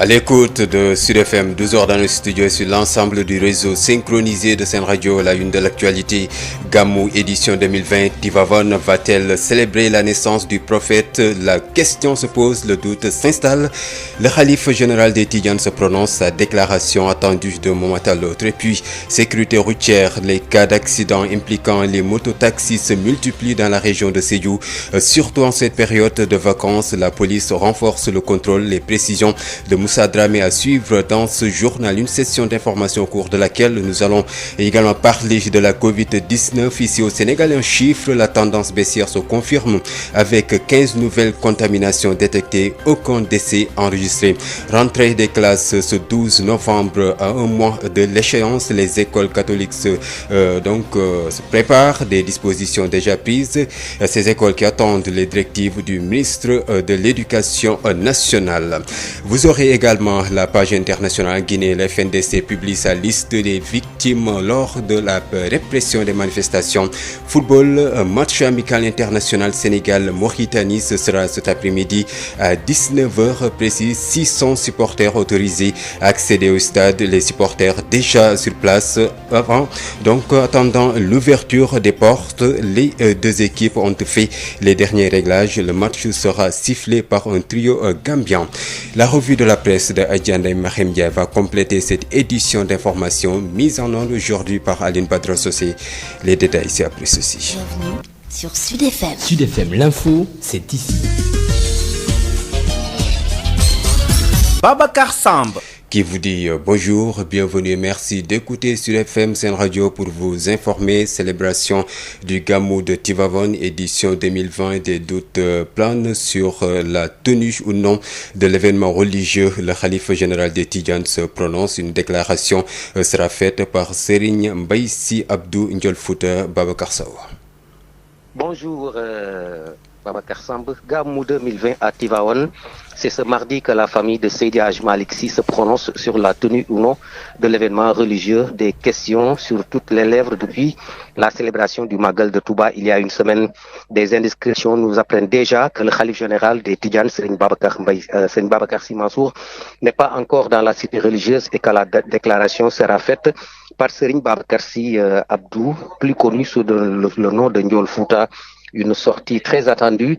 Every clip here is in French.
À l'écoute de Sud FM, 12 heures dans le studio et sur l'ensemble du réseau synchronisé de Sen Radio, la une de l'actualité, Gamou édition 2020, Tivaouane va-t-elle célébrer la naissance du prophète? La question se pose, le doute s'installe. Le khalife général des Tidjanes se prononce, sa déclaration attendue d'un moment à l'autre. Et puis, sécurité routière, les cas d'accidents impliquant les mototaxis se multiplient dans la région de Sédhiou. Surtout en cette période de vacances, la police renforce le contrôle, les précisions de Moussa Dramé à suivre dans ce journal, une session d'information au cours de laquelle nous allons également parler de la Covid-19 ici au Sénégal. Un chiffre, la tendance baissière se confirme avec 15 nouvelles contaminations détectées, aucun décès enregistré. Rentrée des classes ce 12 novembre à un mois de l'échéance, les écoles catholiques se préparent, des dispositions déjà prises. Ces écoles qui attendent les directives du ministre de l'Éducation nationale. Vous aurez également la page internationale Guinée. La FNDC publie sa liste des victimes lors de la répression des manifestations. Football, match amical international Sénégal-Mauritanie, ce sera cet après-midi à 19h précis. 600 supporters autorisés à accéder au stade. Les supporters déjà sur place attendant l'ouverture des portes. Les deux équipes ont fait les derniers réglages. Le match sera sifflé par un trio gambien. La revue de la presse de Adjanda Mahemdia va compléter cette édition d'information mise en onde aujourd'hui par Aline Badra Sossé. Les détails, c'est après ceci. Bienvenue sur Sud FM. Sud FM, l'info, c'est ici. Babacar Samb qui vous dit bonjour, bienvenue et merci d'écouter Sud FM Sen Radio pour vous informer. Célébration du Gamou de Tivaouane, édition 2020. Des doutes planent sur la tenue ou non de l'événement religieux. Le khalife général des Tidjanes se prononce. Une déclaration sera faite par Serigne Mbaye Sy Abdou Ndiol Fouta. Babacar Sow. Bonjour Babacar Samb. Gamou 2020 à Tivaouane. C'est ce mardi que la famille de Seydi Hadji Malick Sy se prononce sur la tenue ou non de l'événement religieux. Des questions sur toutes les lèvres depuis la célébration du Magal de Touba il y a une semaine. Des indiscrétions nous apprennent déjà que le khalife général des Tidjanes, Serigne Babacar Sy Mansour, n'est pas encore dans la cité religieuse et que la déclaration sera faite par Serigne Babacar Sy Abdou, plus connu sous le nom de Ndiol Fouta. Une sortie très attendue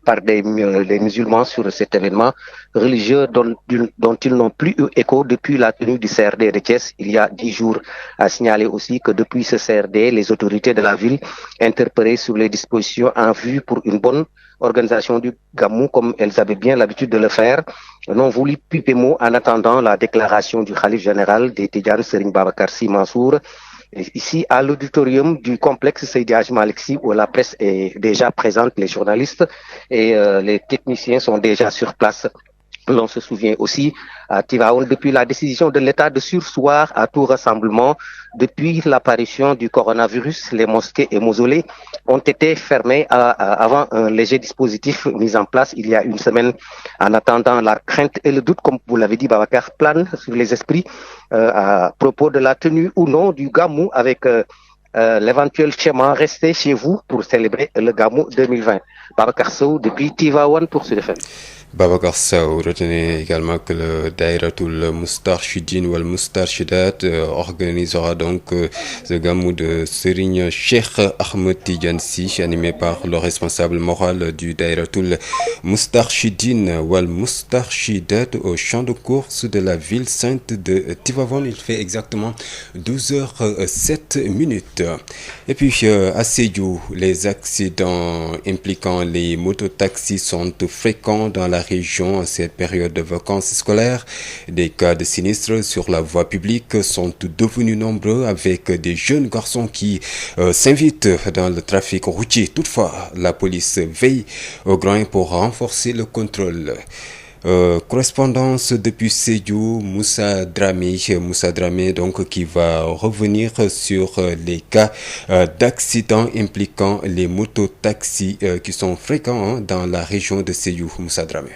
par des musulmans sur cet événement religieux dont ils n'ont plus eu écho depuis la tenue du CRD de Thiès il y a 10 jours. À signaler aussi que depuis ce CRD, les autorités de la ville interpellées sur les dispositions en vue pour une bonne organisation du Gamou, comme elles avaient bien l'habitude de le faire, n'ont voulu piper mot en attendant la déclaration du khalife général des Tidjanes, Serigne Babacar Sy Mansour, ici à l'auditorium du complexe Seydi Hadji Malick Sy, où la presse est déjà présente, les journalistes et les techniciens sont déjà sur place. L'on se souvient aussi à Tivaouane, depuis la décision de l'État de surseoir à tout rassemblement, depuis l'apparition du coronavirus, les mosquées et mausolées ont été fermées avant un léger dispositif mis en place il y a une semaine. En attendant, la crainte et le doute, comme vous l'avez dit, Babacar, planent sur les esprits à propos de la tenue ou non du Gamou, avec l'éventuel schéma resté chez vous pour célébrer le Gamou 2020. Babacar Sow depuis Tivaouane pour Sud FM. Babacar Sow, retenez également que le Daïratul Moustarchidine ou Moustarchidat organisera donc ce Gamou de Serigne Cheikh Ahmed Tidjane Sy, animé par le responsable moral du Daïratul Moustarchidine ou Moustarchidat au champ de course de la ville sainte de Tivaouane. Il fait exactement 12h07. Et puis à Sédhiou, les accidents impliquant les mototaxis sont fréquents dans la région en cette période de vacances scolaires. Des cas de sinistres sur la voie publique sont devenus nombreux, avec des jeunes garçons qui s'invitent dans le trafic routier. Toutefois, la police veille au grain pour renforcer le contrôle. Correspondance depuis Sédhiou, Moussa Dramé donc qui va revenir sur les cas d'accidents impliquant les mototaxis qui sont fréquents dans la région de Sédhiou. Moussa Dramé.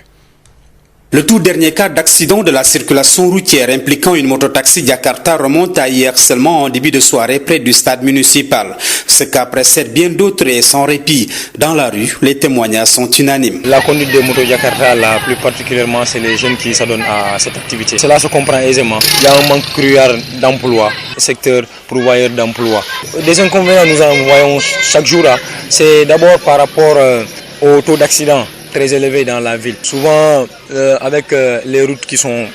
Le tout dernier cas d'accident de la circulation routière impliquant une mototaxi Jakarta remonte à hier seulement en début de soirée près du stade municipal. Ce cas précède bien d'autres et sans répit. Dans la rue, les témoignages sont unanimes. La conduite des motos Jakarta, là, plus particulièrement, c'est les jeunes qui s'adonnent à cette activité. Cela se comprend aisément. Il y a un manque cruel d'emploi, secteur pourvoyeur d'emploi. Des inconvénients, nous en voyons chaque jour. C'est d'abord par rapport au taux d'accident très élevé dans la ville. Souvent, avec les routes qui sont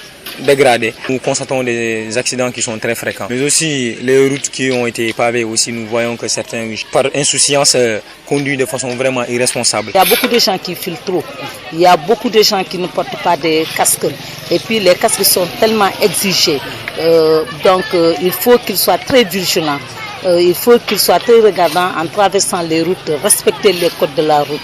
dégradées, nous constatons des accidents qui sont très fréquents. Mais aussi, les routes qui ont été pavées aussi, nous voyons que certains, par insouciance, conduisent de façon vraiment irresponsable. Il y a beaucoup de gens qui filent trop. Il y a beaucoup de gens qui ne portent pas de casques. Et puis, les casques sont tellement exigés. Donc, il faut qu'ils soient très vigilants. Il faut qu'ils soient très regardants en traversant les routes, respecter les codes de la route.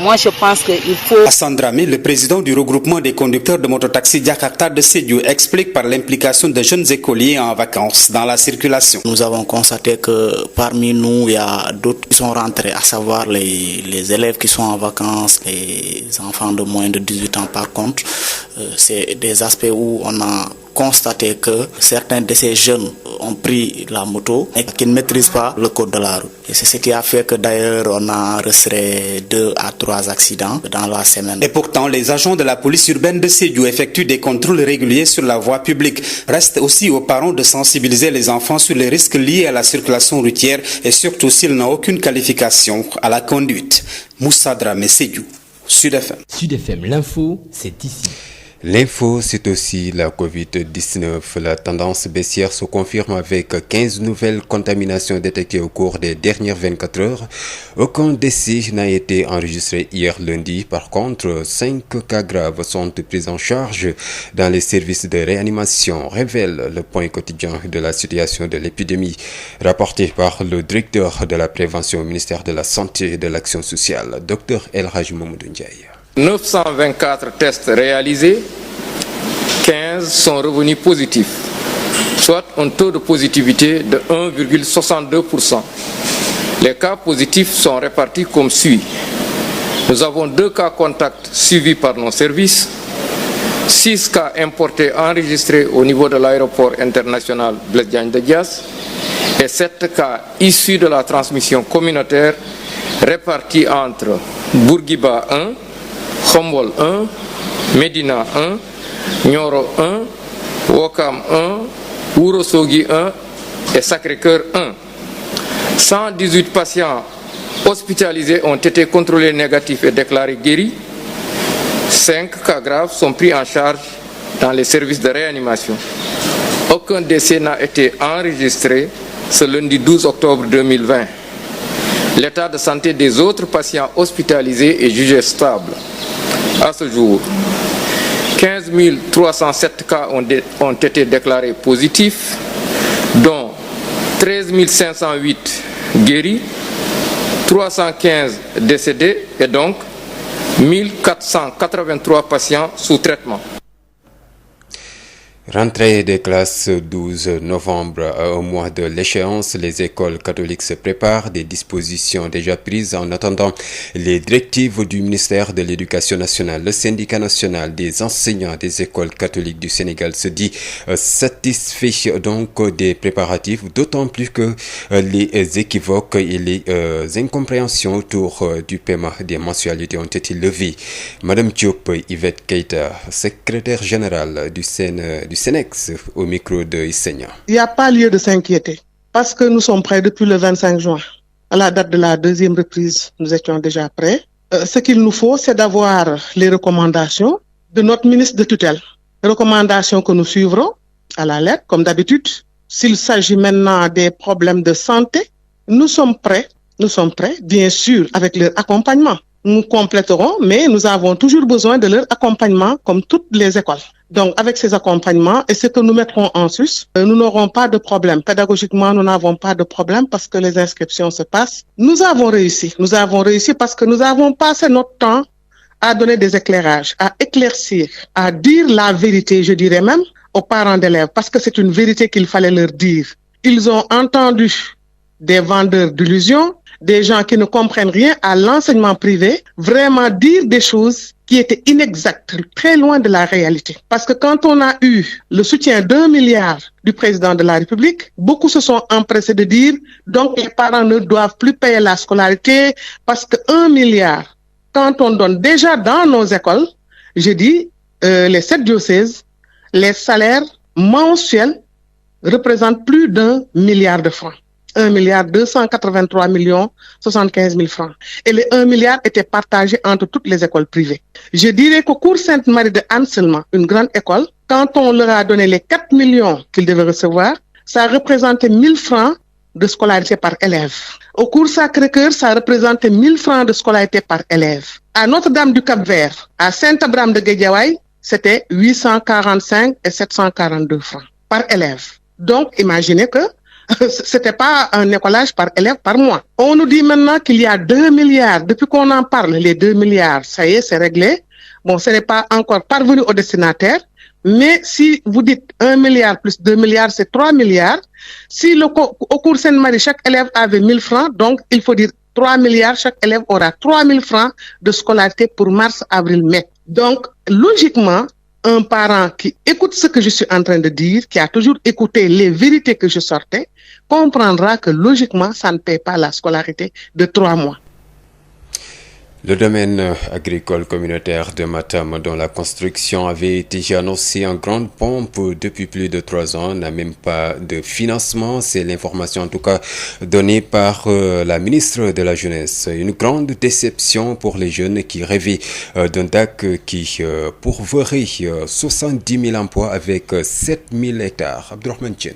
Moi, je pense qu'il faut... Hassan Dramé, le président du regroupement des conducteurs de mototaxi Jakarta de Sédhiou, explique par l'implication de jeunes écoliers en vacances dans la circulation. Nous avons constaté que parmi nous, il y a d'autres qui sont rentrés, à savoir les élèves qui sont en vacances, les enfants de moins de 18 ans par contre. C'est des aspects où on a constaté que certains de ces jeunes ont pris la moto et qui ne maîtrisent pas le code de la route. Et c'est ce qui a fait que d'ailleurs on a enregistré 2 à 3 accidents dans la semaine. Et pourtant, les agents de la police urbaine de Sédhiou effectuent des contrôles réguliers sur la voie publique. Reste aussi aux parents de sensibiliser les enfants sur les risques liés à la circulation routière et surtout s'ils n'ont aucune qualification à la conduite. Moussa Dramé, Sédhiou, Sud FM. Sud FM, l'info, c'est ici. L'info, c'est aussi la Covid-19. La tendance baissière se confirme avec 15 nouvelles contaminations détectées au cours des dernières 24 heures. Aucun décès n'a été enregistré hier lundi. Par contre, 5 cas graves sont pris en charge dans les services de réanimation, révèle le point quotidien de la situation de l'épidémie, rapporté par le directeur de la prévention au ministère de la Santé et de l'Action sociale, Dr El Hadji Mamadou Ndiaye. 924 tests réalisés, 15 sont revenus positifs, soit un taux de positivité de 1,62%. Les cas positifs sont répartis comme suit. Nous avons 2 cas contacts suivis par nos services, 6 cas importés enregistrés au niveau de l'aéroport international Blaise Diagne de Diass et 7 cas issus de la transmission communautaire répartis entre Bourguiba 1, Khombol 1, Médina 1, Nioro 1, Ouakam 1, Ourossogui 1 et Sacré-Cœur 1. 118 patients hospitalisés ont été contrôlés négatifs et déclarés guéris. 5 cas graves sont pris en charge dans les services de réanimation. Aucun décès n'a été enregistré ce lundi 12 octobre 2020. L'état de santé des autres patients hospitalisés est jugé stable. À ce jour, 15 307 cas ont été déclarés positifs, dont 13 508 guéris, 315 décédés et donc 1483 patients sous traitement. Rentrée des classes 12 novembre, à un mois de l'échéance, les écoles catholiques se préparent, des dispositions déjà prises en attendant les directives du ministère de l'Éducation nationale. Le syndicat national des enseignants des écoles catholiques du Sénégal se dit satisfait donc des préparatifs, d'autant plus que les équivoques et les incompréhensions autour du paiement des mensualités ont été levées. Madame Diop Yvette Keita, secrétaire générale du Sénex, au micro de Issegna. Il n'y a pas lieu de s'inquiéter parce que nous sommes prêts depuis le 25 juin. À la date de la deuxième reprise, nous étions déjà prêts. Ce qu'il nous faut, c'est d'avoir les recommandations de notre ministre de tutelle. Recommandations que nous suivrons à la lettre, comme d'habitude. S'il s'agit maintenant des problèmes de santé, nous sommes prêts, bien sûr, avec leur accompagnement. Nous compléterons, mais nous avons toujours besoin de leur accompagnement comme toutes les écoles. Donc, avec ces accompagnements et ce que nous mettrons en sus, nous n'aurons pas de problème. Pédagogiquement, nous n'avons pas de problème parce que les inscriptions se passent. Nous avons réussi. Nous avons réussi parce que nous avons passé notre temps à donner des éclairages, à éclaircir, à dire la vérité, je dirais même, aux parents d'élèves, parce que c'est une vérité qu'il fallait leur dire. Ils ont entendu des vendeurs d'illusions, des gens qui ne comprennent rien à l'enseignement privé, vraiment dire des choses qui était inexacte, très loin de la réalité. Parce que quand on a eu le soutien d'1 milliard du président de la République, beaucoup se sont empressés de dire donc les parents ne doivent plus payer la scolarité parce que 1 milliard, quand on donne déjà dans nos écoles, je dis les 7 diocèses, les salaires mensuels représentent plus d'1 milliard de francs. 1 milliard 283 millions 75 000 francs. Et les 1 milliard étaient partagés entre toutes les écoles privées. Je dirais qu'au cours Sainte-Marie de Anne seulement, une grande école, quand on leur a donné les 4 millions qu'ils devaient recevoir, ça représentait 1 000 francs de scolarité par élève. Au cours Sacré-Cœur, ça représentait 1 000 francs de scolarité par élève. À Notre-Dame du Cap-Vert, à Saint-Abraham de Guédiawaye, c'était 845 et 742 francs par élève. Donc, imaginez que c'était pas un écolage par élève par mois. On nous dit maintenant qu'il y a 2 milliards. Depuis qu'on en parle, les 2 milliards, ça y est, c'est réglé. Bon, ce n'est pas encore parvenu au destinataire. Mais si vous dites 1 milliard plus 2 milliards, c'est 3 milliards. Si au cours Sainte-Marie, chaque élève avait 1 000 francs, donc il faut dire 3 milliards, chaque élève aura 3 000 francs de scolarité pour mars, avril, mai. Donc, logiquement, un parent qui écoute ce que je suis en train de dire, qui a toujours écouté les vérités que je sortais, comprendra que logiquement, ça ne paie pas la scolarité de 3 mois. Le domaine agricole communautaire de Matam, dont la construction avait été annoncée en grande pompe depuis plus de 3 ans, n'a même pas de financement. C'est l'information en tout cas donnée par la ministre de la Jeunesse. Une grande déception pour les jeunes qui rêvaient d'un DAC qui pourvoirait 70 000 emplois avec 7 000 hectares. Abdourahmane Diène.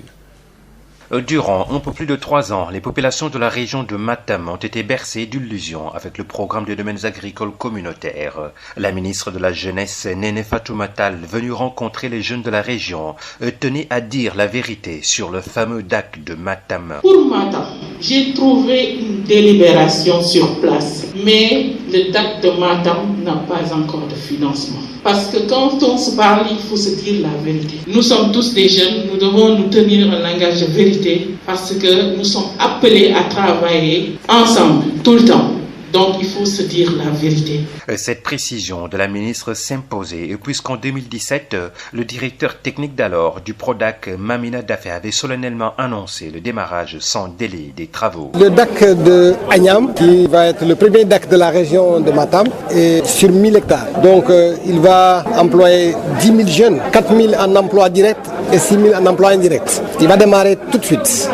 Durant un peu plus de 3 ans, les populations de la région de Matam ont été bercées d'illusions avec le programme des domaines agricoles communautaires. La ministre de la Jeunesse, Néné Fatoumata Tall, venue rencontrer les jeunes de la région, tenait à dire la vérité sur le fameux DAC de Matam. Pour Matam, j'ai trouvé une délibération sur place, mais le DAC de Matam n'a pas encore de financement. Parce que quand on se parle, il faut se dire la vérité. Nous sommes tous des jeunes, nous devons nous tenir un langage de vérité parce que nous sommes appelés à travailler ensemble, tout le temps. Donc il faut se dire la vérité. Cette précision de la ministre s'imposait puisqu'en 2017, le directeur technique d'alors du PRODAC, Mamina Dafé, avait solennellement annoncé le démarrage sans délai des travaux. Le DAC de Agnam, qui va être le premier DAC de la région de Matam, est sur 1 000 hectares. Donc il va employer 10 000 jeunes, 4 000 en emploi direct et 6 000 en emploi indirect. Il va démarrer tout de suite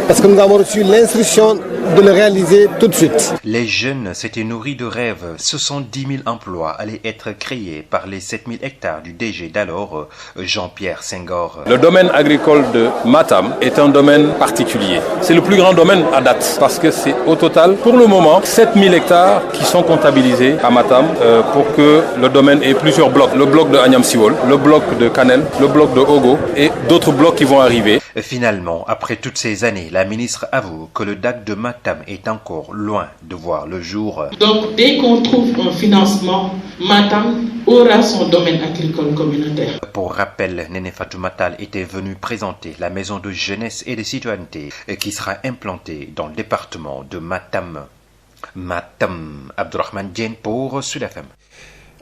parce que nous avons reçu l'instruction de le réaliser tout de suite. Les jeunes s'étaient nourris de rêves. 70 000 emplois allaient être créés par les 7 000 hectares du DG d'alors, Jean-Pierre Senghor. Le domaine agricole de Matam est un domaine particulier. C'est le plus grand domaine à date parce que c'est au total, pour le moment, 7 000 hectares qui sont comptabilisés à Matam pour que le domaine ait plusieurs blocs. Le bloc de Agnam Siwol, le bloc de Kanel, le bloc de Ogo et d'autres blocs qui vont arriver. Finalement, après toutes ces années, la ministre avoue que le DAC de Matam est encore loin de voir le jour. Donc, dès qu'on trouve un financement, Matam aura son domaine agricole communautaire. Pour rappel, Néné Fatoumata Tall était venue présenter la maison de jeunesse et de citoyenneté qui sera implantée dans le département de Matam. Matam, Abdourahmane Diène pour Sud FM.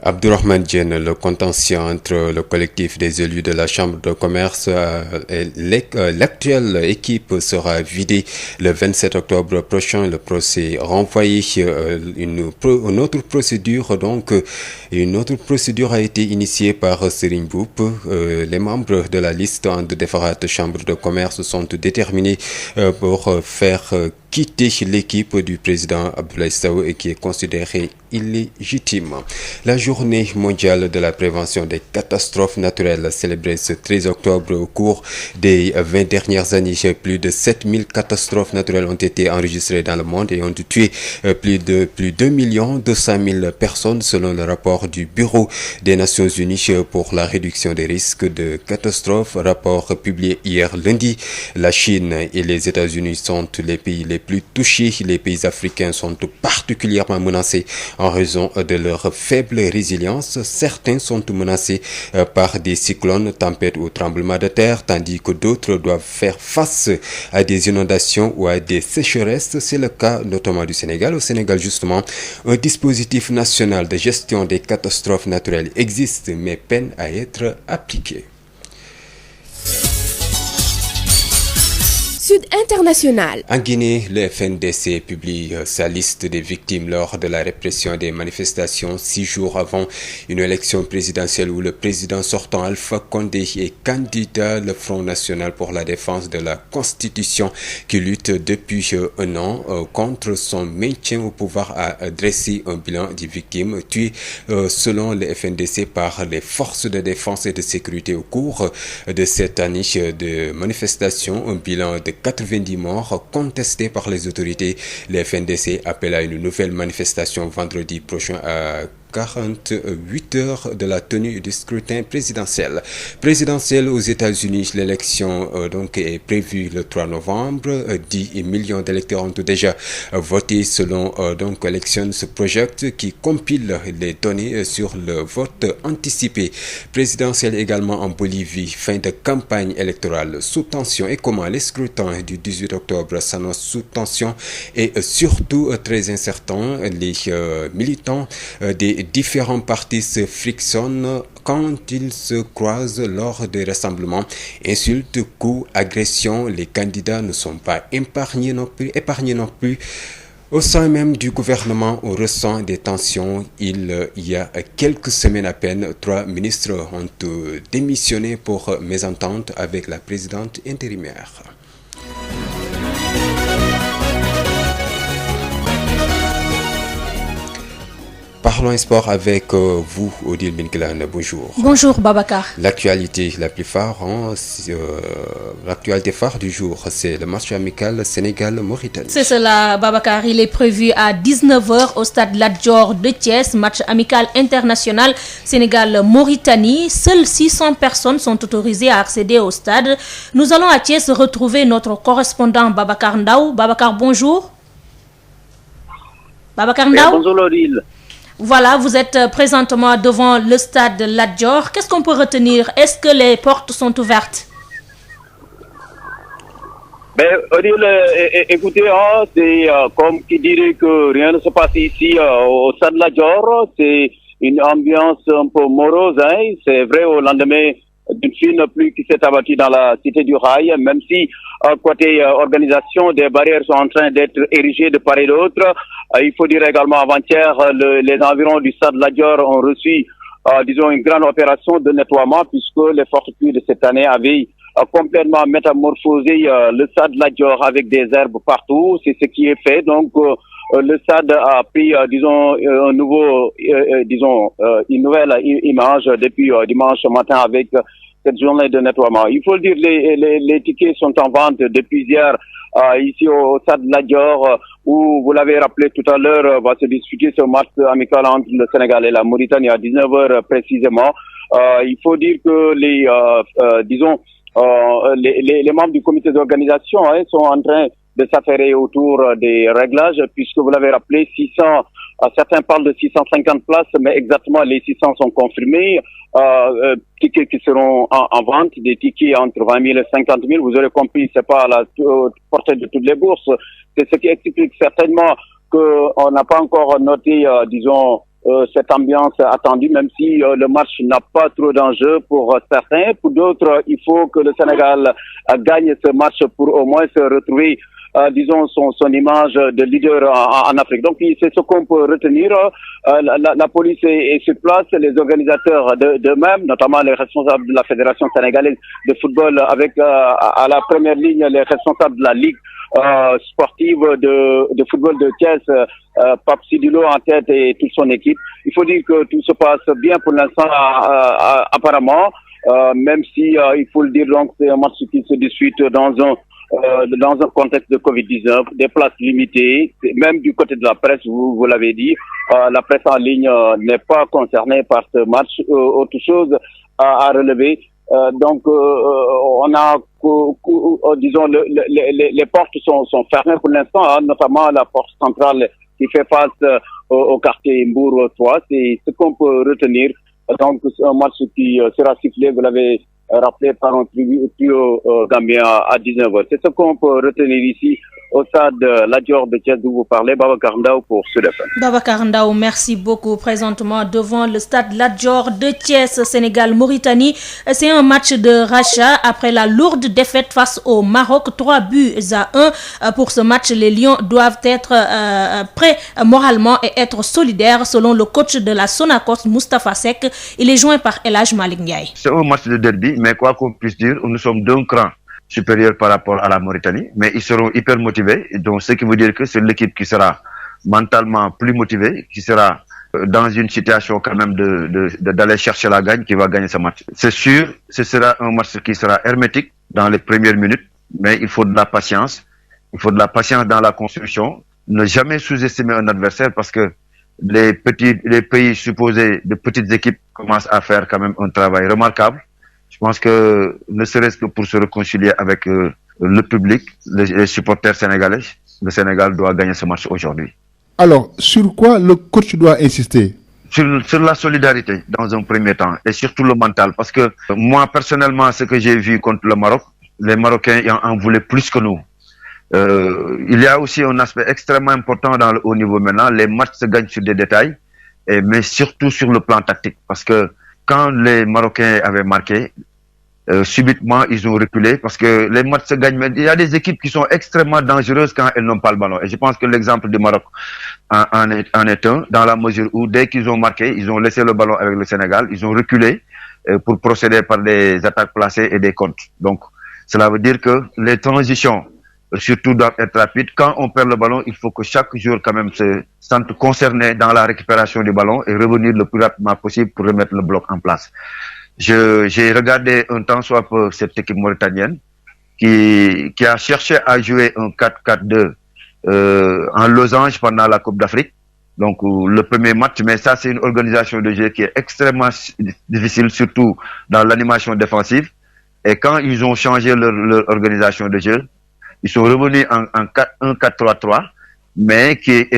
Abdourahmane Diène, le contentieux entre le collectif des élus de la Chambre de commerce et l'actuelle équipe sera vidé le 27 octobre prochain. Le procès renvoyé, une autre procédure a été initiée par Serigne Mboup. Les membres de la liste de défarate Chambre de commerce sont déterminés pour faire quitter l'équipe du président Abdoulaye Sow et qui est considérée illégitime. La journée mondiale de la prévention des catastrophes naturelles célébrée ce 13 octobre au cours des 20 dernières années. Plus de 7000 catastrophes naturelles ont été enregistrées dans le monde et ont tué plus de 2 200 000 personnes selon le rapport du Bureau des Nations Unies pour la réduction des risques de catastrophes. Rapport publié hier lundi. La Chine et les États-Unis sont les pays les plus touchés. Les pays africains sont particulièrement menacés en raison de leur faible résilience. Certains sont menacés par des cyclones, tempêtes ou tremblements de terre, tandis que d'autres doivent faire face à des inondations ou à des sécheresses. C'est le cas notamment du Sénégal. Au Sénégal, justement, un dispositif national de gestion des catastrophes naturelles existe, mais peine à être appliqué. Sud International. En Guinée, le FNDC publie sa liste des victimes lors de la répression des manifestations 6 jours avant une élection présidentielle où le président sortant Alpha Condé est candidat. Le Front national pour la défense de la Constitution qui lutte depuis un an contre son maintien au pouvoir a dressé un bilan des victimes tuées selon le FNDC par les forces de défense et de sécurité au cours de cette année de manifestation. Un bilan de 90 morts contestés par les autorités. Le FNDC appelle à une nouvelle manifestation vendredi prochain à 48 heures de la tenue du scrutin présidentiel. Présidentiel aux États-Unis, l'élection donc est prévue le 3 novembre. 10 millions d'électeurs ont déjà voté selon donc Elections Project qui compile les données sur le vote anticipé. Présidentiel également en Bolivie, fin de campagne électorale sous tension. Et comment les scrutins du 18 octobre s'annoncent sous tension et surtout très incertain. Les militants des différents partis se frictionnent quand ils se croisent lors des rassemblements. Insultes, coups, agressions, les candidats ne sont pas épargnés non plus. Au sein même du gouvernement, on ressent des tensions. Il y a quelques semaines à peine, 3 ministres ont démissionné pour mésentente avec la présidente intérimaire. Parlons sport avec vous, Odile Minkelane. Bonjour. Bonjour, Babacar. L'actualité la plus phare, l'actualité phare du jour, c'est le match amical Sénégal-Mauritanie. C'est cela, Babacar. Il est prévu à 19h au stade Lat Dior de Thiès, match amical international Sénégal-Mauritanie. Seules 600 personnes sont autorisées à accéder au stade. Nous allons à Thiès retrouver notre correspondant Babacar Ndaw. Babacar, bonjour. Babacar Ndaw. Bonjour, Odile. Voilà, vous êtes présentement devant le stade Lat Dior. Qu'est-ce qu'on peut retenir? Est-ce que les portes sont ouvertes? Odile, écoutez, c'est comme qui dirait que rien ne se passe ici au stade Lat Dior. C'est une ambiance un peu morose. C'est vrai au lendemain d'une fine pluie qui s'est abattue dans la cité du Rail, même si côté organisation, des barrières sont en train d'être érigées de part et d'autre. Il faut dire également avant-hier, les environs du stade Lat Dior ont reçu, disons, une grande opération de nettoiement puisque les fortes pluies de cette année avaient complètement métamorphosé le stade Lat Dior avec des herbes partout. C'est ce qui est fait. Donc, le stade a pris, disons, un nouveau, une nouvelle image depuis dimanche matin avec cette journée de nettoiement. Il faut le dire, les tickets sont en vente depuis hier ici au stade Lat Dior où, vous l'avez rappelé tout à l'heure, va se disputer ce match amical entre le Sénégal et la Mauritanie à 19h précisément. Il faut dire que les membres du comité d'organisation sont en train de s'affairer autour des réglages, puisque vous l'avez rappelé, 600, certains parlent de 650 places, mais exactement les 600 sont confirmés. Tickets qui seront en vente, des tickets entre 20 000 et 50 000. Vous aurez compris, c'est pas à la portée de toutes les bourses. C'est ce qui explique certainement qu'on n'a pas encore noté, cette ambiance attendue, même si le match n'a pas trop d'enjeux pour certains. Pour d'autres, il faut que le Sénégal gagne ce match pour au moins se retrouver, son image de leader en Afrique. Donc, c'est ce qu'on peut retenir. La police est sur place, les organisateurs d'eux-mêmes, notamment les responsables de la Fédération sénégalaise de football, avec à la première ligne les responsables de la Ligue sportive de football de Thiès, Pape Sidilo en tête et toute son équipe. Il faut dire que tout se passe bien pour l'instant, apparemment, même si il faut le dire, donc c'est un match qui se dispute dans un contexte de Covid-19, des places limitées, même du côté de la presse, vous l'avez dit, la presse en ligne n'est pas concernée par ce match. Autre chose à relever, Donc, on a, disons, les portes sont fermées pour l'instant, hein, notamment la porte centrale qui fait face au quartier Mbour 3. C'est ce qu'on peut retenir. Donc, c'est un match qui sera sifflé, vous l'avez rappelé, par un trio gambien à 19h. C'est ce qu'on peut retenir ici au stade Lat Dior de Thiès d'où vous parlez. Babacar Ndaw pour Sud FM. Babacar Ndaw, merci beaucoup. Présentement devant le stade Lat Dior de Thiès, Sénégal-Mauritanie. C'est un match de rachat après la lourde défaite face au Maroc, 3-1. Pour ce match, les Lions doivent être prêts moralement et être solidaires selon le coach de la Sonacos, Moustapha Seck. Il est joint par El Hadj Malick Ndiaye. C'est un match de derby, mais quoi qu'on puisse dire, nous sommes d'un cran supérieur par rapport à la Mauritanie, mais ils seront hyper motivés, donc ce qui veut dire que c'est l'équipe qui sera mentalement plus motivée, qui sera dans une situation quand même d'aller chercher la gagne, qui va gagner ce match. C'est sûr, ce sera un match qui sera hermétique dans les premières minutes, mais il faut de la patience, dans la construction, ne jamais sous-estimer un adversaire parce que les pays supposés de petites équipes commencent à faire quand même un travail remarquable. Je pense que, ne serait-ce que pour se réconcilier avec le public, les supporters sénégalais, le Sénégal doit gagner ce match aujourd'hui. Alors, sur quoi le coach doit insister? Sur la solidarité, dans un premier temps, et surtout le mental. Parce que moi, personnellement, ce que j'ai vu contre le Maroc, les Marocains en voulaient plus que nous. Il y a aussi un aspect extrêmement important dans le haut niveau maintenant. Les matchs se gagnent sur des détails, mais surtout sur le plan tactique. Parce que quand les Marocains avaient marqué, subitement, ils ont reculé parce que les matchs se gagnent. Mais il y a des équipes qui sont extrêmement dangereuses quand elles n'ont pas le ballon. Et je pense que l'exemple du Maroc en est un, dans la mesure où dès qu'ils ont marqué, ils ont laissé le ballon avec le Sénégal, ils ont reculé pour procéder par des attaques placées et des contres. Donc, cela veut dire que les transitions, surtout doivent être rapides. Quand on perd le ballon, il faut que chaque joueur quand même se sente concerné dans la récupération du ballon et revenir le plus rapidement possible pour remettre le bloc en place. J'ai regardé un temps soit peu cette équipe mauritanienne qui a cherché à jouer un 4-4-2 en losange pendant la Coupe d'Afrique. Donc le premier match, mais ça c'est une organisation de jeu qui est extrêmement difficile, surtout dans l'animation défensive. Et quand ils ont changé leur organisation de jeu, ils sont revenus en 1-4-3-3, mais qu'ils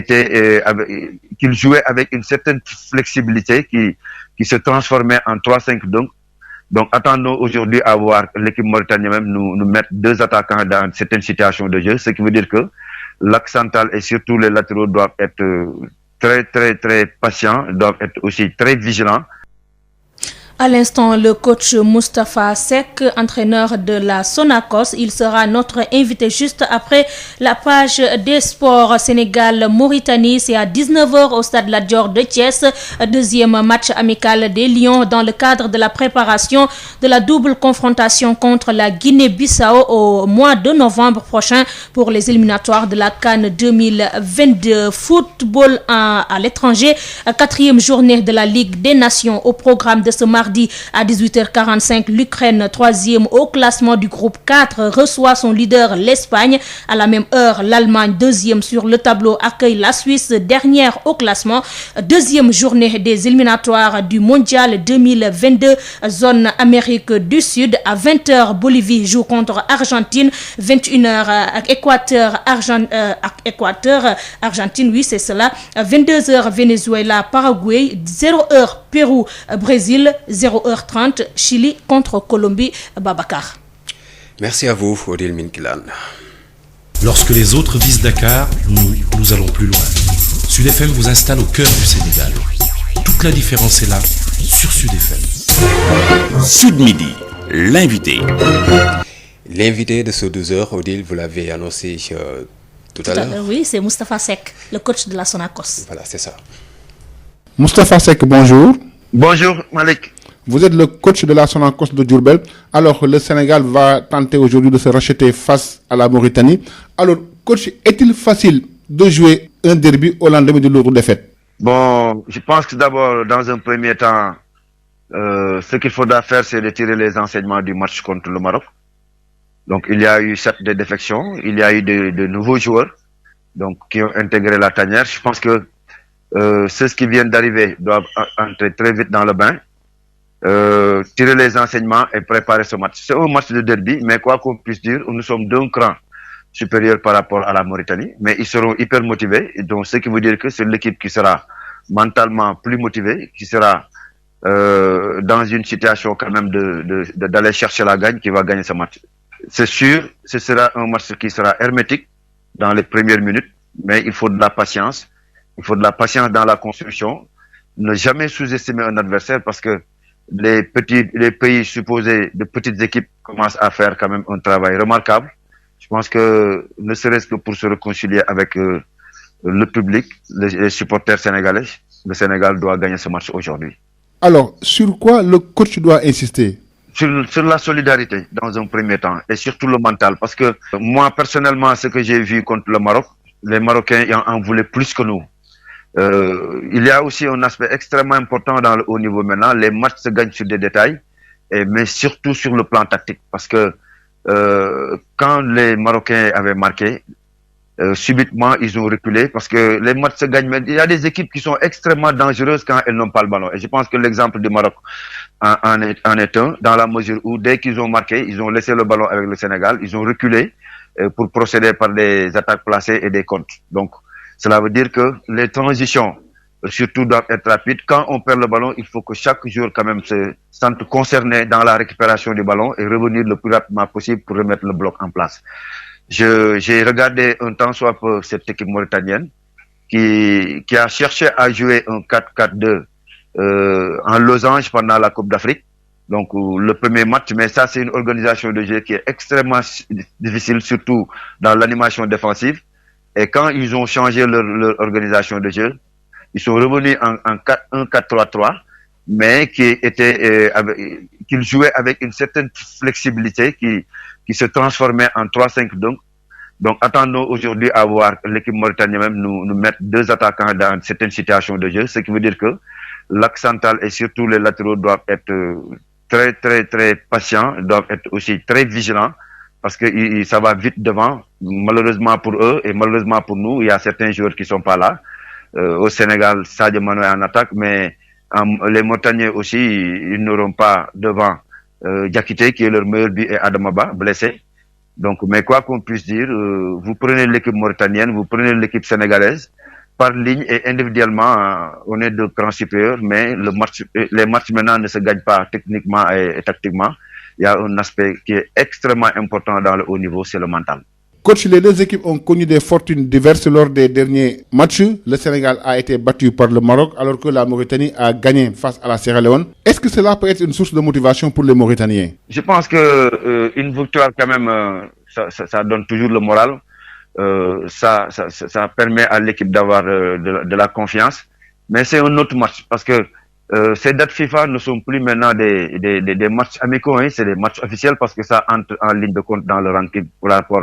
jouaient avec une certaine flexibilité qui se transformait en 3-5-2. Donc attendons aujourd'hui à voir l'équipe mauritanienne même nous mettre deux attaquants dans certaines situations de jeu, ce qui veut dire que l'axe central et surtout les latéraux doivent être très très très patients, doivent être aussi très vigilants. À l'instant, le coach Moustapha Seck, entraîneur de la Sonacos, il sera notre invité juste après la page des sports Sénégal-Mauritanie. C'est à 19h au stade Lat Dior de Thiès. Deuxième match amical des Lions dans le cadre de la préparation de la double confrontation contre la Guinée-Bissau au mois de novembre prochain pour les éliminatoires de la CAN 2022. Football à l'étranger, quatrième journée de la Ligue des Nations au programme de ce mardi à 18h45, l'Ukraine, troisième au classement du groupe 4, reçoit son leader, l'Espagne. À la même heure, l'Allemagne, deuxième sur le tableau, accueille la Suisse, dernière au classement. Deuxième journée des éliminatoires du Mondial 2022, zone Amérique du Sud. À 20h, Bolivie joue contre Argentine. 21h, Équateur, Argentine, oui, c'est cela. 22h, Venezuela, Paraguay. 0h, Pérou, Brésil. 0h30, Chili contre Colombie. Babacar. Merci à vous, Odile Minkilan. Lorsque les autres visent Dakar, nous allons plus loin. Sud FM vous installe au cœur du Sénégal. Toute la différence est là, sur Sud FM. Sud Midi, l'invité. L'invité de ce 12h, Odile, vous l'avez annoncé tout à l'heure. Oui, c'est Moustapha Seck, le coach de la Sonacos. Voilà, c'est ça. Moustapha Seck, bonjour. Bonjour, Malik. Vous êtes le coach de la Sonacos de Diourbel. Alors, le Sénégal va tenter aujourd'hui de se racheter face à la Mauritanie. Alors, coach, est-il facile de jouer un derby au lendemain de l'autre défaite? Bon, je pense que d'abord, dans un premier temps, ce qu'il faudra faire, c'est de tirer les enseignements du match contre le Maroc. Donc, il y a eu certes des défections, il y a eu de nouveaux joueurs donc, qui ont intégré la tanière. Je pense que ceux qui viennent d'arriver doivent entrer très vite dans le bain tirer les enseignements et préparer ce match. C'est un match de derby, mais quoi qu'on puisse dire, nous sommes d'un cran supérieur par rapport à la Mauritanie, mais ils seront hyper motivés, donc ce qui veut dire que c'est l'équipe qui sera mentalement plus motivée, qui sera dans une situation quand même d'aller chercher la gagne, qui va gagner ce match. C'est sûr, ce sera un match qui sera hermétique dans les premières minutes, mais il faut de la patience. Il faut de la patience dans la construction. Ne jamais sous-estimer un adversaire parce que les pays supposés de petites équipes commencent à faire quand même un travail remarquable. Je pense que ne serait-ce que pour se réconcilier avec le public, les supporters sénégalais, le Sénégal doit gagner ce match aujourd'hui. Alors, sur quoi le coach doit insister? Sur la solidarité dans un premier temps et surtout le mental. Parce que moi, personnellement, ce que j'ai vu contre le Maroc, les Marocains en voulaient plus que nous. Il y a aussi un aspect extrêmement important dans le haut niveau maintenant. Les matchs se gagnent sur des détails, mais surtout sur le plan tactique. Parce que quand les Marocains avaient marqué, subitement, ils ont reculé parce que les matchs se gagnent. Mais il y a des équipes qui sont extrêmement dangereuses quand elles n'ont pas le ballon. Et je pense que l'exemple du Maroc en est un, dans la mesure où dès qu'ils ont marqué, ils ont laissé le ballon avec le Sénégal, ils ont reculé pour procéder par des attaques placées et des contres. Donc, cela veut dire que les transitions, surtout, doivent être rapides. Quand on perd le ballon, il faut que chaque joueur quand même se sente concerné dans la récupération du ballon et revenir le plus rapidement possible pour remettre le bloc en place. J'ai regardé un temps soit peu cette équipe mauritanienne qui a cherché à jouer un 4-4-2 en losange pendant la Coupe d'Afrique. Donc le premier match, mais ça c'est une organisation de jeu qui est extrêmement difficile, surtout dans l'animation défensive. Et quand ils ont changé leur organisation de jeu, ils sont revenus en 1-4-3-3, mais qu'ils jouaient avec une certaine flexibilité qui se transformait en 3-5-2. Donc attendons aujourd'hui à voir l'équipe mauritanienne même nous mettre deux attaquants dans certaines situations de jeu, ce qui veut dire que l'axe central et surtout les latéraux doivent être très très très patients, doivent être aussi très vigilants parce que ça va vite devant. Malheureusement pour eux et malheureusement pour nous, il y a certains joueurs qui sont pas là. Au Sénégal, Sadio Mané en attaque, mais les Mauritaniens aussi, ils n'auront pas devant Diakité qui est leur meilleur but et Adamaba blessé. Donc, mais quoi qu'on puisse dire, vous prenez l'équipe mauritanienne, vous prenez l'équipe sénégalaise, par ligne et individuellement, on est de crans supérieurs, mais les matchs maintenant ne se gagnent pas techniquement et tactiquement. Il y a un aspect qui est extrêmement important dans le haut niveau, c'est le mental. Coach, les deux équipes ont connu des fortunes diverses lors des derniers matchs. Le Sénégal a été battu par le Maroc alors que la Mauritanie a gagné face à la Sierra Leone. Est-ce que cela peut être une source de motivation pour les Mauritaniens? Je pense que une victoire quand même, ça donne toujours le moral. Ça permet à l'équipe d'avoir de la confiance. Mais c'est un autre match parce que ces dates FIFA ne sont plus maintenant des matchs amicaux, hein, c'est des matchs officiels parce que ça entre en ligne de compte dans le ranking par rapport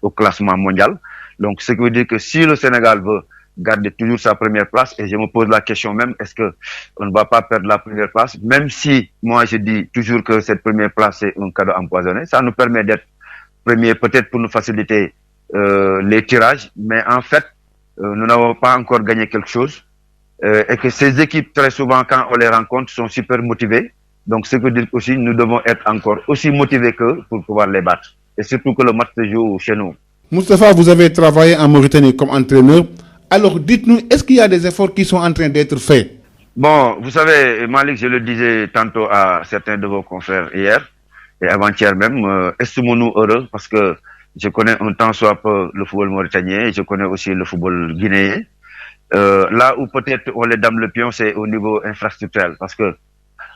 au classement mondial. Donc, ce qui veut dire que si le Sénégal veut garder toujours sa première place, et je me pose la question même, est-ce que on ne va pas perdre la première place, même si moi je dis toujours que cette première place c'est un cadeau empoisonné, ça nous permet d'être premier peut-être pour nous faciliter les tirages, mais en fait, nous n'avons pas encore gagné quelque chose. Et que ces équipes, très souvent, quand on les rencontre, sont super motivées. Donc, ce que veut dire aussi, nous devons être encore aussi motivés qu'eux pour pouvoir les battre. Et surtout que le match se joue chez nous. Moustapha, vous avez travaillé en Mauritanie comme entraîneur. Alors, dites-nous, est-ce qu'il y a des efforts qui sont en train d'être faits? Bon, vous savez, Malik, je le disais tantôt à certains de vos confrères hier et avant-hier même, estimons-nous heureux parce que je connais un temps soit peu le football mauritanien et je connais aussi le football guinéen. Là où peut-être on les dame le pion, c'est au niveau infrastructurel. Parce que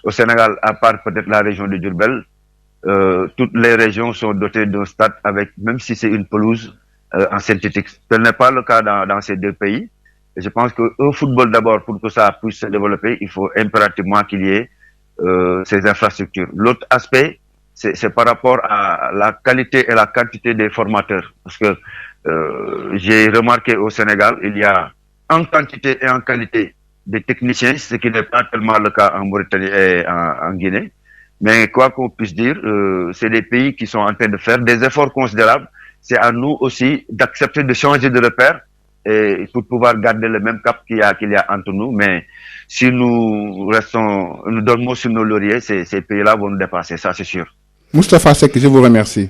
au Sénégal, à part peut-être la région de Diourbel, toutes les régions sont dotées d'un stade avec, même si c'est une pelouse en synthétique. Ce n'est pas le cas dans ces deux pays. Et je pense qu'au football d'abord, pour que ça puisse se développer, il faut impérativement qu'il y ait ces infrastructures. L'autre aspect, c'est par rapport à la qualité et la quantité des formateurs. Parce que j'ai remarqué au Sénégal, il y a en quantité et en qualité des techniciens, ce qui n'est pas tellement le cas en Mauritanie et en Guinée. Mais quoi qu'on puisse dire, c'est des pays qui sont en train de faire des efforts considérables. C'est à nous aussi d'accepter de changer de repère et pour pouvoir garder le même cap qu'il y a entre nous. Mais si nous dormons sur nos lauriers, ces pays-là vont nous dépasser, ça c'est sûr. Moustapha Seck, je vous remercie.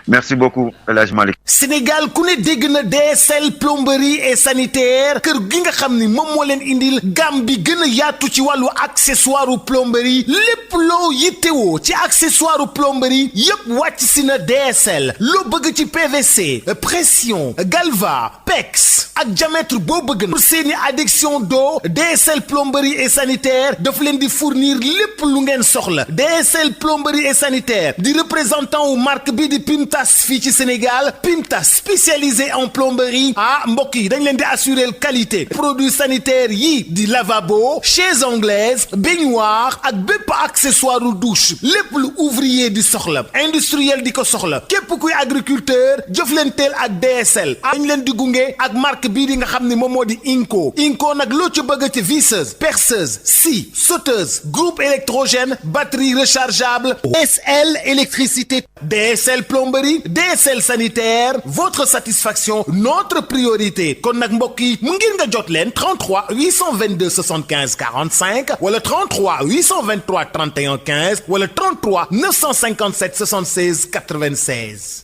Merci beaucoup, El Hadj Malick. Sénégal ku ne dégg na DSL plomberie et sanitaire kër gi nga xam ni moom moo leen indil gamme bi gën a yaatu ci wàllu accessoire plomberie lépp loo yittewoo ci accessoire plomberie yépp wàcc si na DSL loo bëgg ci PVC pression galva PEX ak diamètre boo bëgg na pour seeni adduction d'eau DSL plomberie et sanitaire daf leen di fournir lépp lu ngeen soxla DSL plomberie et sanitaire di représentant wu marque bi di Pimtas fii ci Sénégal Pimtas spécialisé en plomberie mbokk yi dañ leen di assurer qualité produits sanitaires yi di lavabo chaises anglaises baignoire ak bépp accessoire douche lépp lu ouvrier di soxla industriel di ko soxla képp kuy agriculteur jëflanteel ak DSL dañ leen di gunge ak marque bii di nga xam ne moom moo di Inco nag loo ci bëgg ci visseuse perceuse scie sauteuse groupe électrogène batterie rechargeable DSL électricité DSL plomberie DSL sanitaire votre satisfaction notre priorité kon nag mbokk yi mu ngir nga jot leen 33 822 75 45 wala 33 823 31 15 wala 33 957 76 96.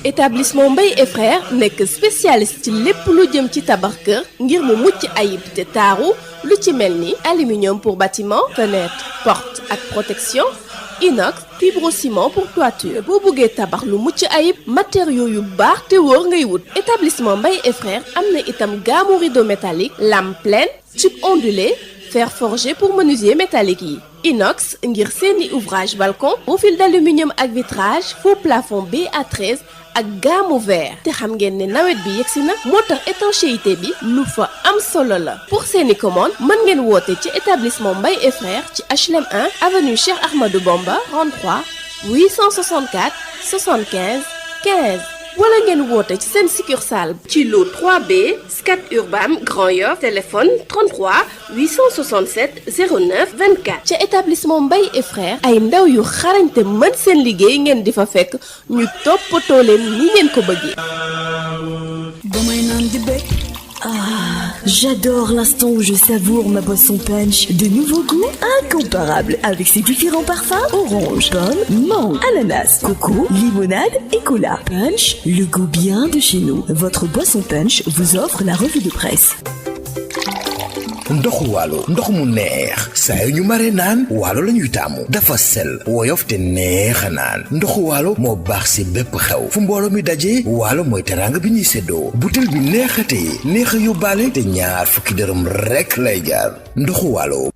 Établissement Mbaye et Frères nekk spécialiste ci lépp lu jëm ci tabax kër ngir mu mucc ayib te taaru lu ci mel ni aluminium pour bâtiment fenêtre porte ak protection inox fibrociment pour toiture boo bëggee tabax lu mucc ayib matériaux yu baax te wóor ngay wut établissement Mbaye et Frères am na itam gamme rideau métallique lame pleine tube ondulé fer forgé pour menuisier métallique yi inox ngir seeni ouvrage balcon profil d'aluminium ak vitrage faux plafond BA13 ak gamme vert te xam ngeen ne nawet bi yegsi na moo tax étanchéité bi lu fa am solo la pour seeni commande mën ngeen woote ci établissement Mbaye et Frères ci HLM 1 avenue Cheikh Ahmadou Bamba 33 864 75 15 wala ngeen woote ci seen succursale ci lot 3B Scat Urbam Grand Yoff téléphone 33 867 09 24 ca établissement Mbaye et Frères ay ndaw yu xarañte mën seen liggéey ngeen di fa fekk ñu toppatoo leen ni ngeen ko bëggee. J'adore l'instant où je savoure ma boisson punch. De nouveaux goûts incomparables avec ses différents parfums orange, pomme, mangue, ananas, coco, limonade et cola. Punch, le goût bien de chez nous. Votre boisson punch vous offre la revue de presse. ndoxu waalo ndox mu neex saa yu ñu mare naan waalo la ñuy taamu dafa sel woyof te neex a naan ndoxu waalo moo baax si bépp xew fu mbooloo mi daje waalo mooy teraanga bi ñuy séddoo butel bi neexatee neex a yóbbaale te ñaar fukki dërëm rekk lay jaar ndoxu waalo.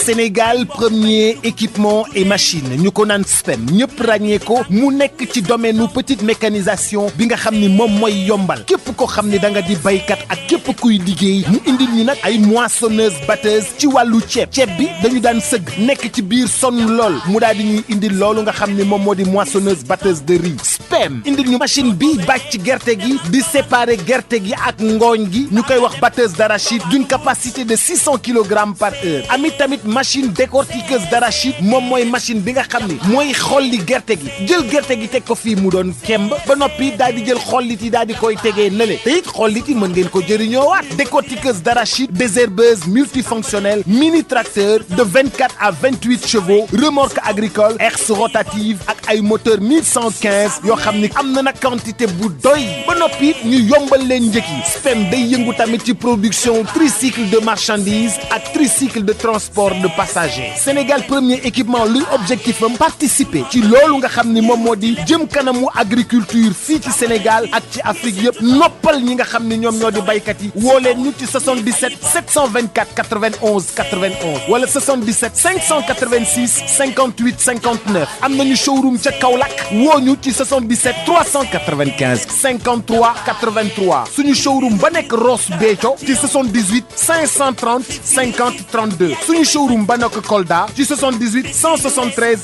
Sénégal premier équipement et machine ñu ko naan SPEM ñëpp ràññee ko mu nekk ci domaine u petite mécanisation bi nga xam ni moom mooy yombal képp ko xam ni da nga di baykat ak képp kuy liggéey mu indil ñu nag ay moissonneuse batteuse ci wàllu ceeb bi dañu daan sëgg nekk ci biir sonn lool mu daal di ñuy indil loolu nga xam ni moom moo di moissonneuse batteuse de riz SPEM indil ñu machine bi bàcc gerte gi di séparer gerte gi ak ngooñ gi ñu koy wax batteuse d'arachide d'une capacité de 600 kg par heure tamit machine décortiqueuse d'arachide moom mooy machine bi nga xam ni mooy xolli gerte gi jël gerte gi teg ko fii mu doon kemb ba noppi daal di jël xollit yi daal di koy tegee nële te it xollit yi mën ngeen ko jëriñoo waat décortiqueuse d'arachide désherbeuse multifonctionnelle mini tracteur de 24 à 28 chevaux remorque agricole herse rotative ak ay moteur 1115 yoo xam ni am na nag quantité bu doy ba noppi ñu yombal leen njëkk yi SPEM day yëngu tamit ci production tricycle de marchandises ak tricycle de transport de passagers Sénégal premier équipement luy objectif am participer ci loolu nga xam ni moom moo di jëm kanamu agriculture fii ci Sénégal ak ci Afrique yëpp noppal ñi nga xam ni ñoom ñoo di baykat yi woo leen ñu ci 77 724 91 91 wala 77 586 58 59 am nañu showroom ca Kaolack woo ñu ci 77 395 53 83 suñu showroom ba nekk Ross Béthio ci 78 530 50 32 suñu showroom ba nekk Kolda ci 78 173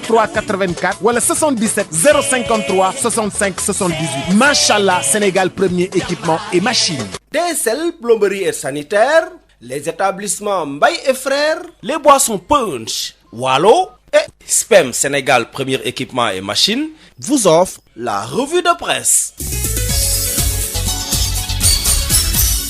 03 84 wala 77 053 65 78 machallah Sénégal premier équipement et machine. DSL plomberie et sanitaire, les établissements Mbaye et Frères, les boissons punch, Wallo et SPEM Sénégal premier équipement et machine vous offre la revue de presse.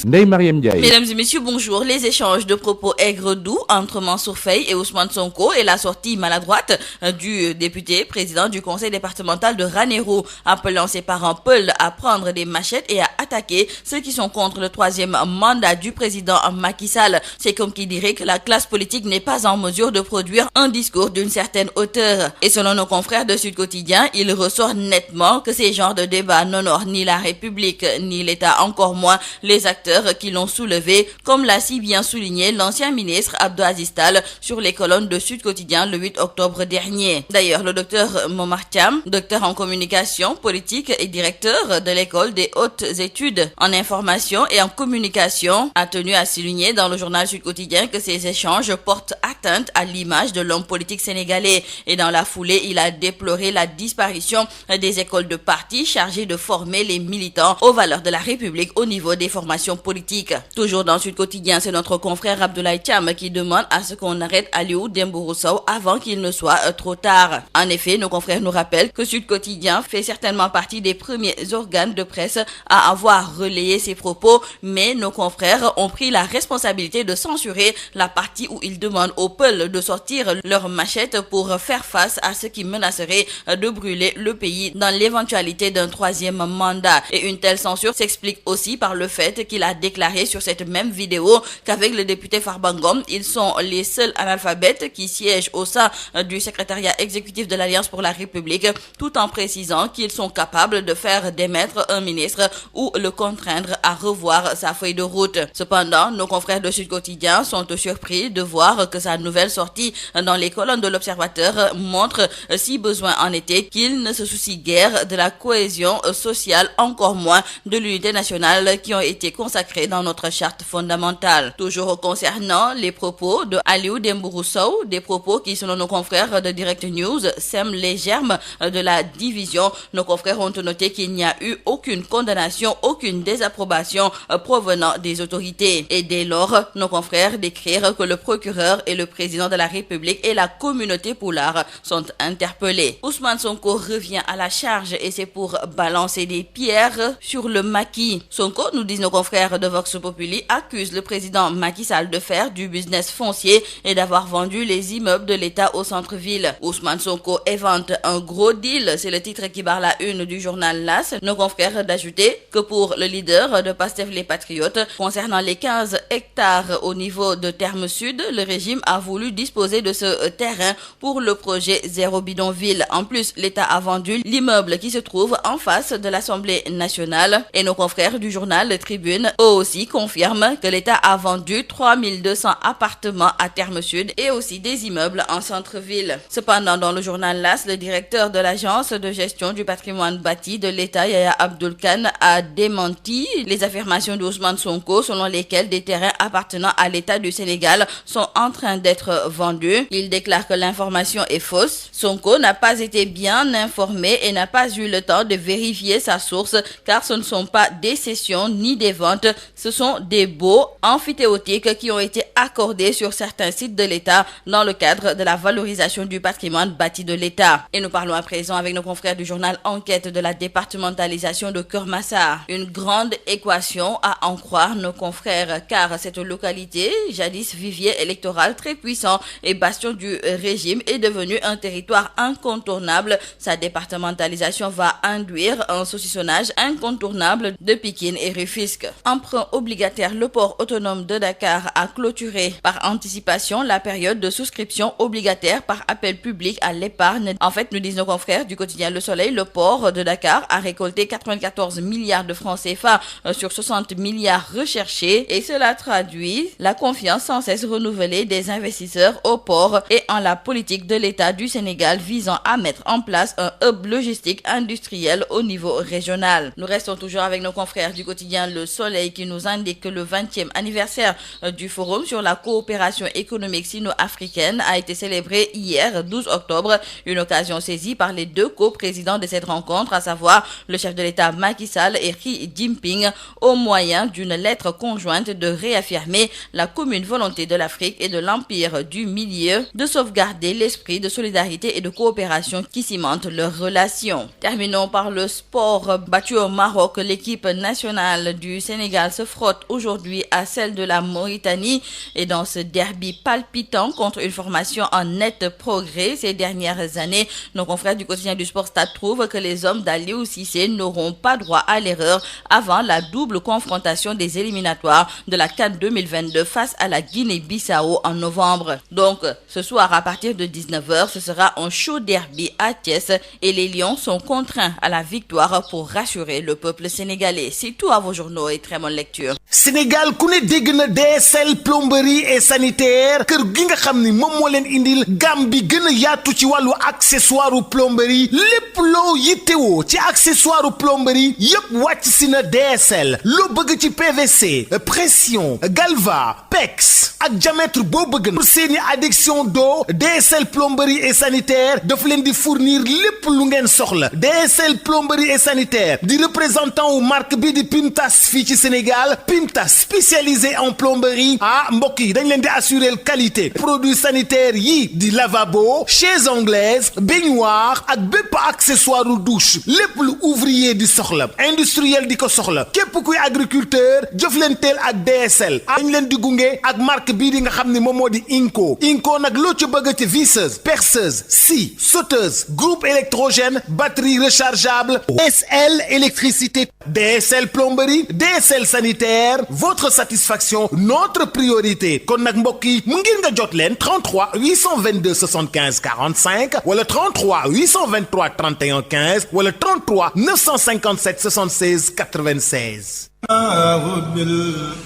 Ndeye Mariam Ndiaye. Mesdames et messieurs, bonjour. Les échanges de propos aigres-doux entre Mansour Faye et Ousmane Sonko et la sortie maladroite du député président du conseil départemental de Ranérou, appelant ses parents Peuls à prendre des machettes et à attaquer ceux qui sont contre le 3e mandat du président Macky Sall. C'est comme qui dirait que la classe politique n'est pas en mesure de produire un discours d'une certaine hauteur. Et selon nos confrères de Sud Quotidien, il ressort nettement que ces genres de débats n'honorent ni la République, ni l'État, encore moins les acteurs qui l'ont soulevé, comme l'a si bien souligné l'ancien ministre Abdou Aziz Tall sur les colonnes de Sud Quotidien le 8 octobre dernier. D'ailleurs, le docteur Momar Thiam, docteur en communication politique et directeur de l'école des hautes études en information et en communication, a tenu à souligner dans le journal Sud Quotidien que ces échanges portent atteinte à l'image de l'homme politique sénégalais. Et dans la foulée, il a déploré la disparition des écoles de parti chargées de former les militants aux valeurs de la République au niveau des formations politique. Toujours dans Sud Quotidien, c'est notre confrère Abdoulaye Thiam qui demande à ce qu'on arrête Aliou Dembourou Sow avant qu'il ne soit trop tard. En effet, nos confrères nous rappellent que Sud Quotidien fait certainement partie des premiers organes de presse à avoir relayé ces propos, mais nos confrères ont pris la responsabilité de censurer la partie où ils demandent aux Peuls de sortir leurs machettes pour faire face à ce qui menacerait de brûler le pays dans l'éventualité d'un 3e mandat. Et une telle censure s'explique aussi par le fait qu'il a déclaré sur cette même vidéo qu'avec le député Farba Ngom, ils sont les seuls analphabètes qui siègent au sein du secrétariat exécutif de l'Alliance pour la République, tout en précisant qu'ils sont capables de faire démettre un ministre ou le contraindre à revoir sa feuille de route. Cependant, nos confrères de Sud Quotidien sont surpris de voir que sa nouvelle sortie dans les colonnes de l'Observateur montre, si besoin en était, qu'il ne se soucie guère de la cohésion sociale, encore moins de l'unité nationale qui ont été consacrés dans notre charte fondamentale. Toujours concernant les propos de Aliou Dembourou Sow, des propos qui, selon nos confrères de Direct News, sèment les germes de la division. Nos confrères ont noté qu'il n'y a eu aucune condamnation, aucune désapprobation provenant des autorités. Et dès lors, nos confrères décrivent que le procureur et le président de la République et la communauté Poulard sont interpellés. Ousmane Sonko revient à la charge et c'est pour balancer des pierres sur le maquis. Sonko, nous disent nos confrères de Vox Populi, accuse le président Macky Sall de faire du business foncier et d'avoir vendu les immeubles de l'État au centre-ville. Ousmane Sonko évente un gros deal, c'est le titre qui barre la une du journal LAS. Nos confrères d'ajouter que pour le leader de Pastef les Patriotes, concernant les 15 hectares au niveau de Terme Sud, le régime a voulu disposer de ce terrain pour le projet Zéro Bidonville. En plus, l'État a vendu l'immeuble qui se trouve en face de l'Assemblée nationale. Et nos confrères du journal Tribune aussi confirme que l'État a vendu 3200 appartements à Terme Sud et aussi des immeubles en centre-ville. Cependant, dans le journal LAS, le directeur de l'agence de gestion du patrimoine bâti de l'État, Yaya Abdoul Khan, a démenti les affirmations d'Ousmane Sonko selon lesquelles des terrains appartenant à l'État du Sénégal sont en train d'être vendus. Il déclare que l'information est fausse. Sonko n'a pas été bien informé et n'a pas eu le temps de vérifier sa source car ce ne sont pas des cessions ni des ventes, ce sont des baux amphithéotiques qui ont été accordés sur certains sites de l'État dans le cadre de la valorisation du patrimoine bâti de l'État. Et nous parlons à présent avec nos confrères du journal Enquête de la départementalisation de Keur Massar. Une grande équation à en croire nos confrères, car cette localité, jadis vivier électoral très puissant et bastion du régime, est devenue un territoire incontournable. Sa départementalisation va induire un saucissonnage incontournable de Pikine et Rufisque. Emprunt obligataire, le port autonome de Dakar a clôturé par anticipation la période de souscription obligataire par appel public à l'épargne. En fait, nous disent nos confrères du quotidien Le Soleil, le port de Dakar a récolté 94 milliards de francs CFA sur 60 milliards recherchés et cela traduit la confiance sans cesse renouvelée des investisseurs au port et en la politique de l'État du Sénégal visant à mettre en place un hub logistique industriel au niveau régional. Nous restons toujours avec nos confrères du quotidien Le Soleil qui nous indique que le 20e anniversaire du Forum sur sur la coopération économique sino-africaine a été célébrée hier, 12 octobre, une occasion saisie par les deux coprésidents de cette rencontre, à savoir le chef de l'État Macky Sall et Xi Jinping, au moyen d'une lettre conjointe de réaffirmer la commune volonté de l'Afrique et de l'Empire du Milieu de sauvegarder l'esprit de solidarité et de coopération qui cimente leurs relations. Terminons par le sport. Battu au Maroc, l'équipe nationale du Sénégal se frotte aujourd'hui à celle de la Mauritanie et dans ce derby palpitant contre une formation en net progrès ces dernières années, nos confrères du quotidien du Sport Stade trouvent que les hommes d'Aliou Cissé n'auront pas droit à l'erreur avant la double confrontation des éliminatoires de la CAN 2022 face à la Guinée-Bissau en novembre. Donc, ce soir à partir de 19h, ce sera un chaud derby à Thiès et les Lions sont contraints à la victoire pour rassurer le peuple sénégalais. C'est tout à vos journaux et très bonne lecture. Sénégal ku ne dégg na DSL plomberie et sanitaire kër gi nga xam ni moom moo leen indil gamme bi gën a yaatu ci wàllu accessoire plomberie lépp loo yittewoo ci accessoire plomberie yépp wàcc si na DSL loo bëgg ci PVC pression galva PEX ak diamètre boo bëgg na pour seeni adduction d'eau DSL plomberie et sanitaire daf leen di fournir lépp lu ngeen soxla. DSL plomberie et sanitaire di représentant wu marque bi di Pimtas fii ci Sénégal. Pimtas spécialisé en plomberie mbokk yi dañ leen di assurer qualité produits sanitaires yi di lavabo chaises anglaises baignoire ak bépp accessoire douche lépp lu ouvrier di soxla industriel di ko soxla képp kuy agriculteur jëflanteel ak DSL dañ leen di gunge ak marque bii di nga xam ne moom moo di Inco nag loo ci bëgg ci visseuse perceuse scie sauteuse groupe électrogène batterie rechargeable DSL électricité DSL plomberie DSL sanitaire votre satisfaction notre priorité kon nag mbokk yi mu ngir nga jot leen 33 822 75 45 wala 33 823 31 15 wala 33 957 76 96.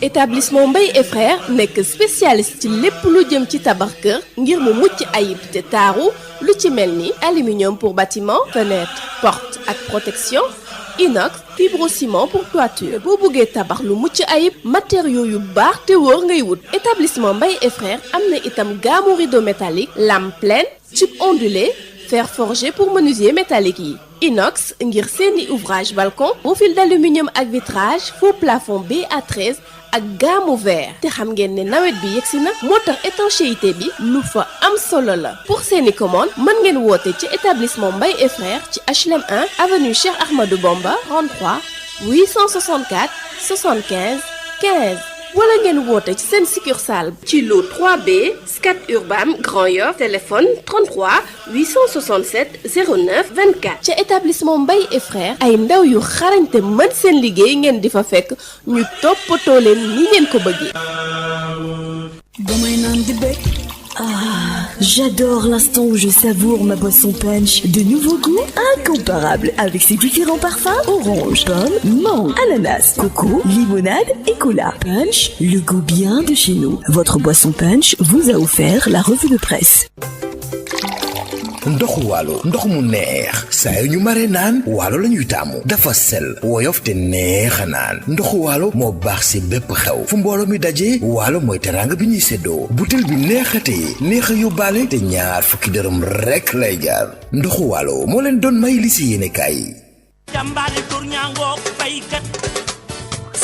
Établissement Mbaye et Frères nekk spécialiste ci lépp lu jëm ci tabax kër ngir mu mucc ayib te taaru lu ci mel ni aluminium pour bâtiment fenêtre porte ak protection inox fibrociment pour toiture boo bëggee tabax lu mucc ayib matériaux yu baax te wóor ngay wut. Établissement Mbaye et Frères am na itam gamme rideau métallique lame pleine tube ondulé fer forgé pour menuisier métallique yi. Inox ngir seeni ouvrage balcon profil d'aluminium ak vitrage faux plafond BA13 ak gamme vert te xam ngeen ne nawet bi yegsi na moo tax étanchéité bi lu fa am solo la. Pour seeni commande mën ngeen woote ci établissement Mbaye et Frères ci HLM 1 avenue Cheikh Ahmadou Bamba 33 864 75 15 wala ngeen woote ci seen succursale ci lot 3B Scat Urbam Grand Yoff téléphone 33 867 09 24 ca établissement Mbaye et Frères ay ndaw yu xarañte mën seen liggéey ngeen di fa fekk ñu toppatoo leen ni ngeen ko bëggee. damay naan di bëgg. J'adore l'instant où je savoure ma boisson punch. De nouveaux goûts incomparables avec ses différents parfums orange, pomme, mangue, ananas, coco, limonade et cola. Punch, le goût bien de chez nous. Votre boisson punch vous a offert la revue de presse. ndoxu waalo ndox mu neex saa yu ñu mare naan waalo la ñuy taamu dafa sel woyof te neex a naan ndoxu waalo moo baax si bépp xew fu mbooloo mi daje waalo mooy teraanga bi ñuy séddoo butel bi neexatee neex a yóbbaale te ñaar fukki dërëm rekk lay jaar ndoxu waalo moo leen doon may li si yéene kaay. jàmbaari tur ñaangook baykat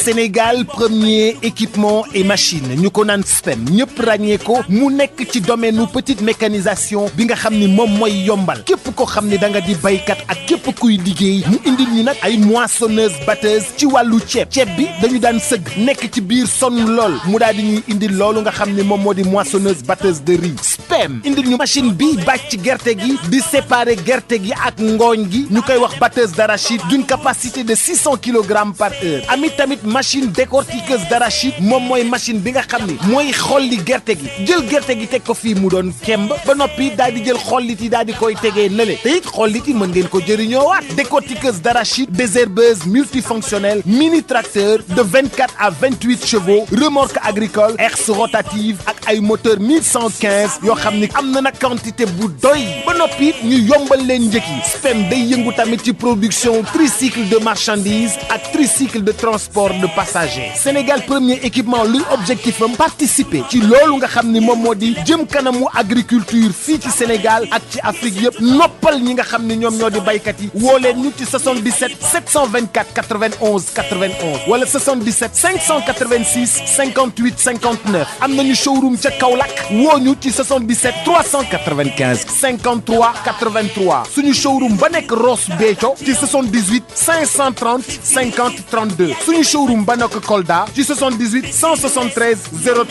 Sénégal premier équipement et machine ñu ko naan SPEM ñëpp ràññee ko mu nekk ci domaine petite mécanisation bi nga xam ni moom mooy yombal képp ko xam ni da nga di baykat ak képp kuy liggéey mu indil ñu nag ay moissonneuse batteuse ci wàllu ceeb bi dañu daan sëgg nekk ci biir sonn lool mu daal di ñuy indil loolu nga xam ni moom moo di moissonneuse batteuse de riz SPEM indil ñu machine bi bàcc gerte gi di séparer gerte gi ak ngooñ gi ñu koy wax batteuse d'arachide d'une capacité de 600 kg par heure amit tamit machine décortiqueuse d'arachide moom mooy machine bi nga xam ni mooy xolli gerte gi jël gerte gi teg ko fii mu doon kemb ba noppi daal di jël xollit yi daal di koy tegee nële te it xollit yi mën ngeen ko jëriñoowaat décortiqueuse d'arachide désherbeuse multifonctionnelle mini tracteur de 24 à 28 chevaux remorque agricole herse rotative ak ay moteur 1115 yoo xam ni am na nag quantité bu doy ba noppi ñu yombal leen njëkk yi. SPEM day yëngu tamit ci production tricycle de marchandises ak tricycle de transport de passagers. Sénégal premier équipement luy objectif am participer ci loolu nga xam ni moom moo di jëm kanamu agriculture fii ci Sénégal ak ci Afrique yëpp noppal ñi nga xam ni ñoom ñoo di baykat yi woo leen ñu ci 77 724 91 91 wala 77 586 58 59 am nañu showroom ca Kaolack woo ñu ci 77 395 53 83 suñu showroom ba nekk Ross Béthio ci 78 530 50 32 suñu showroom ba nekk Kolda ci 78 173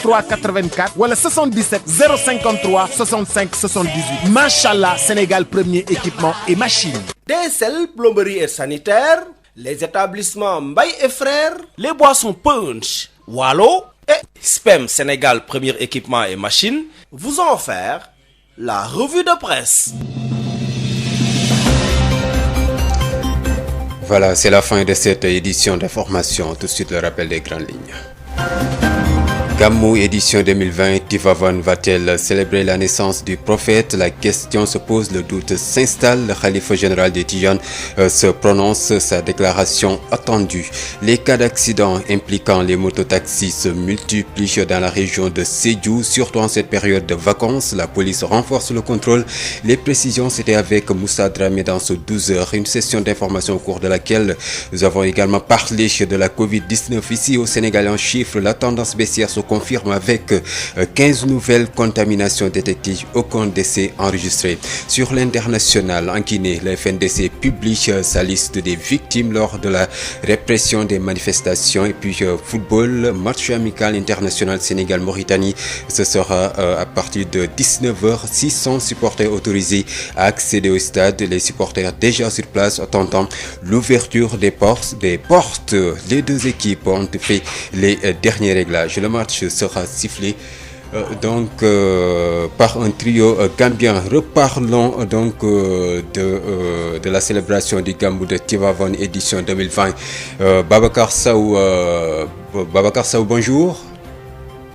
03 84 wala 77 053 65 78 machallah Sénégal premier équipement et machine. DSL plomberie et sanitaire, les établissements Mbaye et Frères, les boissons Punch, Wallo et SPEM Sénégal premier équipement et machine vous ont offert la revue de presse. Voilà, c'est la fin de cette édition d'information. Tout de suite, le rappel des grandes lignes. Gamou édition 2020, Tivaouane va-t-elle célébrer la naissance du prophète? La question se pose, le doute s'installe. Le khalife général des Tidianes se prononce, sa déclaration attendue. Les cas d'accidents impliquant les mototaxis se multiplient dans la région de Sédhiou, surtout en cette période de vacances. La police renforce le contrôle. Les précisions, c'était avec Moussa Dramé dans ce 12 heures. Une session d'information au cours de laquelle nous avons également parlé de la Covid-19 ici au Sénégal. En chiffres, la tendance baissière se confirme avec 15 nouvelles contaminations détectées, aucun décès enregistré. Sur l'international, en Guinée, le FNDC publie sa liste des victimes lors de la répression des manifestations. Et puis football, match amical international Sénégal-Mauritanie, ce sera à partir de 19h. 600 supporters autorisés à accéder au stade. Les supporters déjà sur place attendant l'ouverture des portes. Les deux équipes ont fait les derniers réglages. Le match sera sifflé par un trio gambien. Reparlons de la célébration du Gamou de Tivaouane édition 2020. Babacar Sow, bonjour.